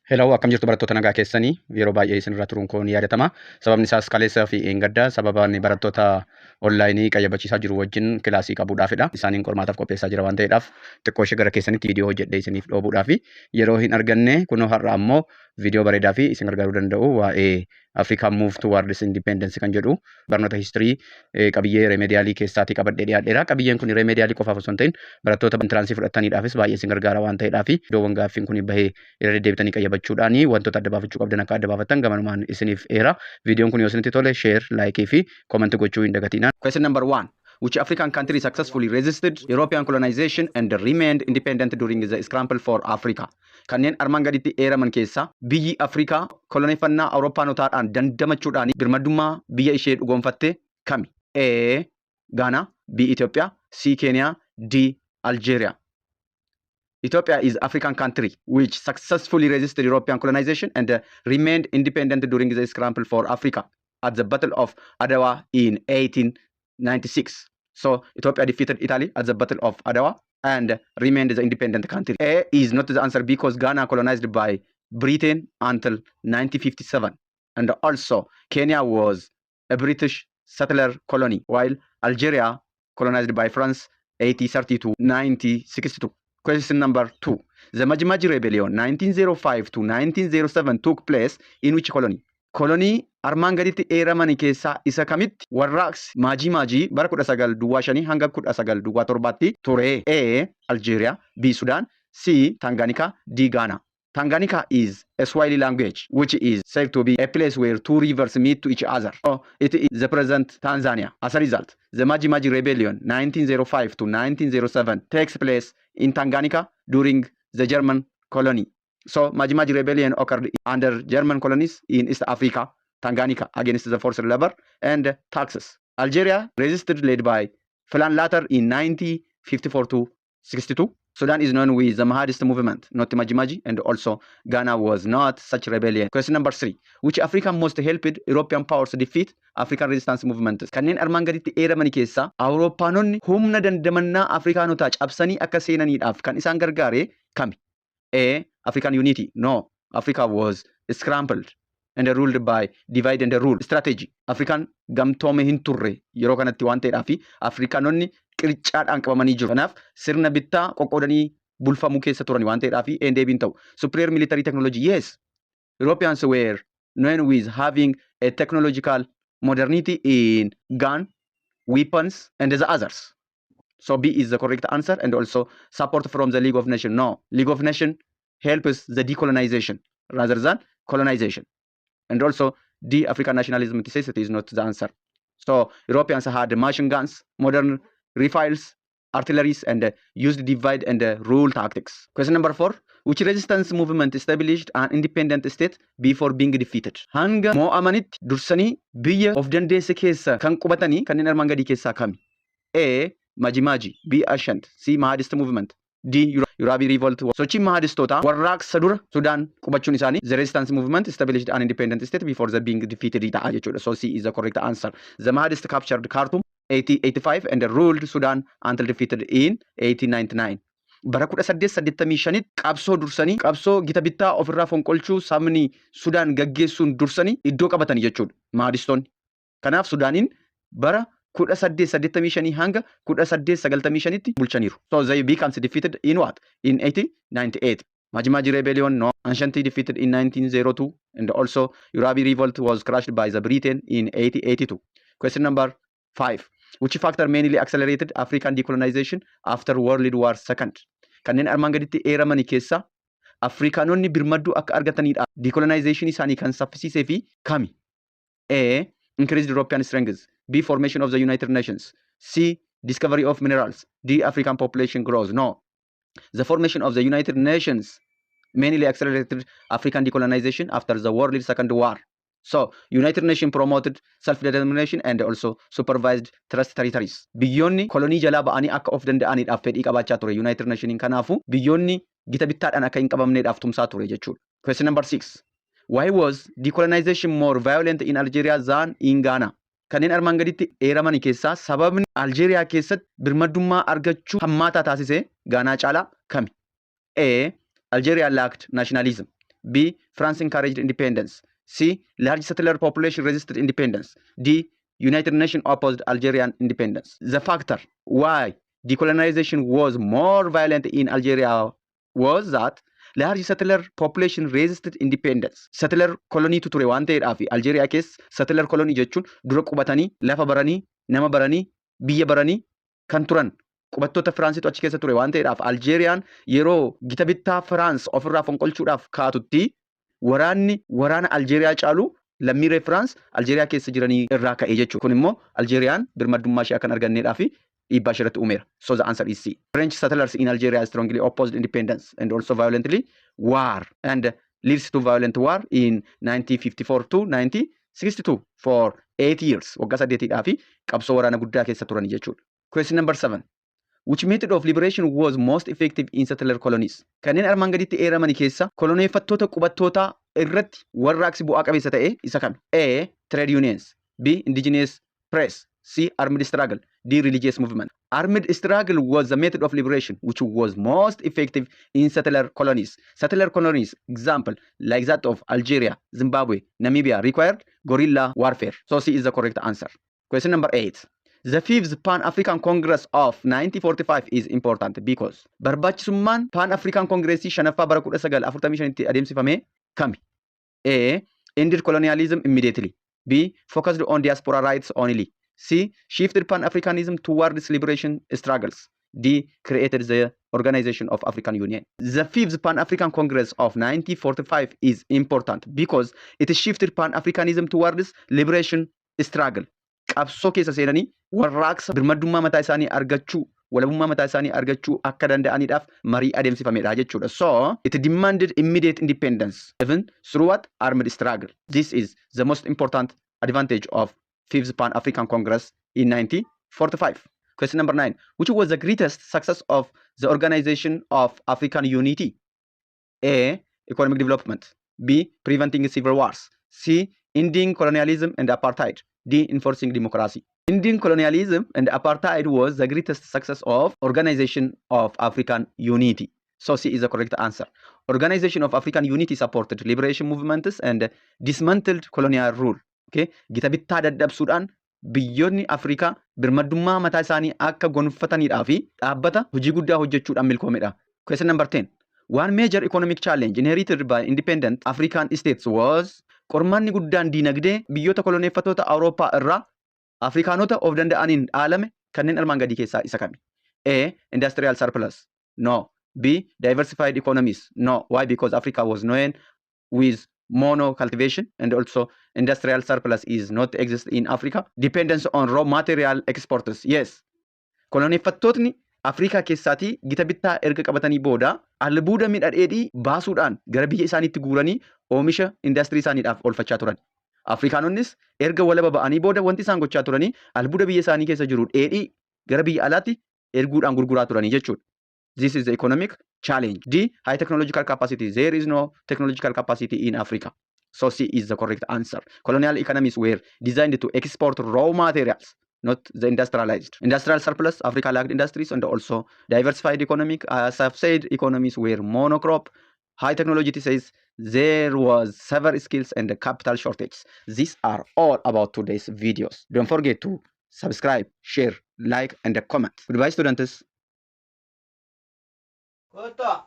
Hello, akkam jirtu barattoota nagaa keessanii yeroo baay'ee isin irraa turuun koo ni yaadatama. Sababni isaas kaleessaa fi gaddaa sababa barattoota onlaayinii qayyabachiisaa jiru wajjin kilaasii qabuudhaafidha. Isaaniin qormaataaf qopheessaa jira waan ta'eedhaaf xiqqoo ishee gara keessanitti viidiyoo hojjedhee isiniif dhoobuudhaafi yeroo hin arganne kunoo har'a ammoo viidiyoo bareedaa fi isin gargaaruu danda'u waa'ee African Move Towards Independence kan jedhu barnoota histirii qabiyyee remediyaalii keessaatii qabadhee dhiyaadheera. Qabiyyeen kun remediyaalii qofaaf osoo hin ta'in barattoota intiraansii fudhataniidhaafis baay'ee isin gargaara waan ta'eedhaafi iddoowwan gaaffiin kun bahee irra deddeebitanii qayyabachuudhaani wantoota adda baafachuu qabdan akka adda baafatan gamanumaan isiniif eera. Viidiyoon kun yoo isinitti tole share, laayikii fi koomentii gochuu hin dagatinaa. Question number 1. Which African country successfully resisted European colonization and remained independent during the scramble for Africa? Kanneen armaan gaditti eeraman keessaa biyyi Afrikaa koloneeffannaa Awurooppaanotaadhaan dandamachuudhaan birmadummaa biyya ishee dhugoonfatte kami? A. Ghana, B. Ethiopia, C. Kenya, D. Algeria. Ethiopia is African country which successfully resisted European colonization and remained independent during the scramble for Africa at the Battle of Adwa in 1896. So Ethiopia defeated Italy at the Battle of Adwa and remained the independent country. A is not the answer because Ghana colonized by Britain until 1957, and also Kenya was a British settler colony, while Algeria colonized by France 1830 to 1962. Question number 2. The Maji-Maji Rebellion 1905 to 1907 took place in which colony? Colony armaan gaditti eeramani keessaa isa kamitti warraaqsi Maji-Maji bara 1905 hanga 1907tti ture? A. Algeria, B. Sudan, C. Tanganyika, D. Ghana. Tanganyika is a Swahili language which is said to be a place where two rivers meet to each other. So it is the present Tanzania. As a result, the Maji-Maji Rebellion 1905 to 1907 takes place in Tanganyika during the German colony. So Maji-Maji Rebellion occurred under German colonies in East Africa, Tanganyika, against the forced labor and taxes. Algeria resisted, led by Falan Latter in 1954 to 62. Sudan is known with the Mahadist movement, not Maji-Maji, and also Ghana was not such rebellion. Question number 3. Which African most helped European powers defeat African resistance movements? Kanneen armaan gaditti eeramani keessaa Awurooppaanonni humna dandamannaa Afrikaanotaa cabsanii akka seenaniidhaaf kan isaan gargaare kami? A. African unity. No. Africa was scrambled and ruled by divide and rule strategy. African gamtoome hin turre yeroo kanatti waan ta'eedhaafi Afrikaanonni qircaadhaan qabamanii jiru. Kanaaf sirna bittaa qoqqoodanii bulfamuu keessa turani waan ta'eedhaafi deebiin ta'u. Superior military technology, yes. Europeans were known with having a technological modernity in gun, weapons, and the others. So B is the correct answer, and also support from the League of Nations. No, League of Nations helps the decolonization rather than colonization. And also D, African nationalism necessity is not the answer. So Europeans had machine guns, modern rifles, artilleries, and used divide and rule tactics. Question number 4. Which resistance movement established an independent state before being defeated? Hanga mo'amanitti dursanii biyya of dandeesse keessa kan qubatanii kanneen armaan gadii keessaa kami? A. Maji-Maji, B. Ashanti, C. Mahadist movement, D. Yurabi revolt. Sochii Mahadistootaa warraaqsa dura Sudan qubachuun isaanii the resistance movement established an independent state before the being defeated ta'a jechuudha. So C is the correct answer. The Mahadist captured Khartoum 1885 and ruled Sudan until defeated in 1899. Bara 1885 qabsoo dursanii qabsoo gita bittaa ofirraa fonqolchuu sabni Sudan gaggeessuun dursanii iddoo qabatanii jechuudha Mahadistoonni. Kanaaf Sudaaniin bara 1885 hanga 1895tti bulchaniiru. So they becomes defeated in what? In 1898. Maji-Maji Rebellion, no. Ashanti defeated in 1902, and also Yurabi revolt was crushed by the Britain in 1882. Question number 5. Which factor mainly accelerated African decolonization after World War II? Kanneen armaan gaditti eeramani keessa Afrikaanonni birmadduu akka argataniidha. Decolonization isaanii kan saffisiisee fi kami? A. Increased European strength. B. Formation of the United Nations. C. Discovery of minerals. D. African population grows. No. The formation of the United Nations mainly accelerated African decolonization after the World Second War. So, United Nations promoted self-determination and also supervised trust territories. Biyyoonni kolonii jalaa ba'anii akka of danda'aniidhaaf fedhii qabaachaa ture United Nations kanaafu biyyoonni gita bittaadhaan akka hin qabamneedhaaf tumsaa ture jechuudha. Question number 6. Why was decolonization more violent in Algeria than in Ghana? Kanneen armaan gaditti eeramani keessaa sababni Algeria keessatti birmadummaa argachuu hammaataa taasise Gaanaa caalaa kami? A. Algeria lacked nationalism. B. France encouraged independence. C. Large settler population resisted independence. D. United Nations opposed Algerian independence. The factor why decolonization was more violent in Algeria was that large settler population resisted independence. Settler colony tu ture waan ta'eedhaaf Algeria keessa settler colony jechuun dura qubatanii lafa baranii nama baranii biyya baranii kan turan qubattoota Firaansiitu achi keessa ture waan ta'eedhaaf Aljeeriyaan yeroo gita bittaa Firaans ofirraa fonqolchuudhaaf kaatutti waraana Aljeeriyaa caalu lammiilee Firaans Aljeeriyaa keessa jiranii irraa ka'e jechuudha. Kun immoo Aljeeriyaan birmadummaa ishee akka hin arganneedhaaf dhiibbaa ishirratti uumeera. So the answer is C. French settlers in Algeria strongly opposed independence and also violently war and leads to violent war in 1954 to 1962 for 8 years. Waggaa 8 fi qabsoo waraana guddaa keessa turan jechuudha. Question number 7. Which method of liberation was most effective in settler colonies? Kanneen armaan gaditti eeramani keessa koloneeffattoota qubattoota irratti warraaqsi bu'aa qabeessa ta'e isa kami? A. Trade unions. B. Indigenous press. C. Armed struggle. D. Religious movement. Armed struggle was the method of liberation which was most effective in settler colonies. Settler colonies, example, like that of Algeria, Zimbabwe, Namibia, required guerrilla warfare. So C is the correct answer. Question number 8. The 5th Pan-African Congress of 1945 is important because barbaachisummaan Pan-African Congress shanaffaa bara 1945tti adeemsifame kami? A. Ended colonialism immediately. B. Focused on diaspora rights only. C. Shifted Pan-Africanism towards liberation struggles. D. Created the Organization of African Union. The 5th Pan-African Congress of 1945 is important because it shifted Pan-Africanism towards liberation struggle. Qabsoo keessa seenanii warraaqsa birmadummaa mataa isaanii argachuu walabummaa mataa isaanii argachuu akka danda'aniidhaaf marii adeemsifamedha jechuudha. So it demanded immediate independence even through what? Armed struggle. This is the most important advantage of 5th Pan-African Congress in 1945. Question number 9. Which was the greatest success of the Organization of African Unity? A. Economic development. B. Preventing civil wars. C. Ending colonialism and apartheid. D. Enforcing democracy. Ending colonialism and apartheid was the greatest success of Organization of African Unity. So C is the correct answer. Organization of African Unity supported liberation movements and dismantled colonial rule. Okay, gita bittaa dadhabsuudhaan biyyoonni Afrikaa birmadummaa mataa isaanii akka gonfataniidhaa fi dhaabbata hojii guddaa hojjechuudhaan milkoomedha. Question number 10. One major economic challenge inherited by independent African states was qormaanni guddaan diinagdee biyyoota koloneeffattoota Awurooppaa irraa Afrikaanota of danda'aniin dhaalame kanneen armaan gadii keessaa isa kami? A. Industrial surplus. No. B. Diversified economies. No. Why? Because Africa was known with mono cultivation and also industrial surplus is not exist in Africa. Dependence on raw material exporters. Yes. Koloneeffattootni Afrikaa keessaatii gita bittaa erga qabatanii booda albuuda midhaadheedhii baasuudhaan gara biyya isaaniitti guuranii oomisha industirii isaaniidhaaf oolfachaa turan. Afrikaanonnis erga walaba ba'anii booda wanti isaan gochaa turanii albuuda biyya isaanii keessa jiru dheedhii gara biyya alaatti erguudhaan gurguraa turanii jechuudha. This is the economic challenge. D. High technological capacity. There is no technological capacity in Africa. So C is the correct answer. Colonial economies were designed to export raw materials, not the industrialized. Industrial surplus, Africa lacked industries, and also diversified economic. As I've said, economies were monocrop. High technology says there was several skills and capital shortage. These are all about today's videos. Don't forget to subscribe, share, like, and comment. Goodbye, students. Kota.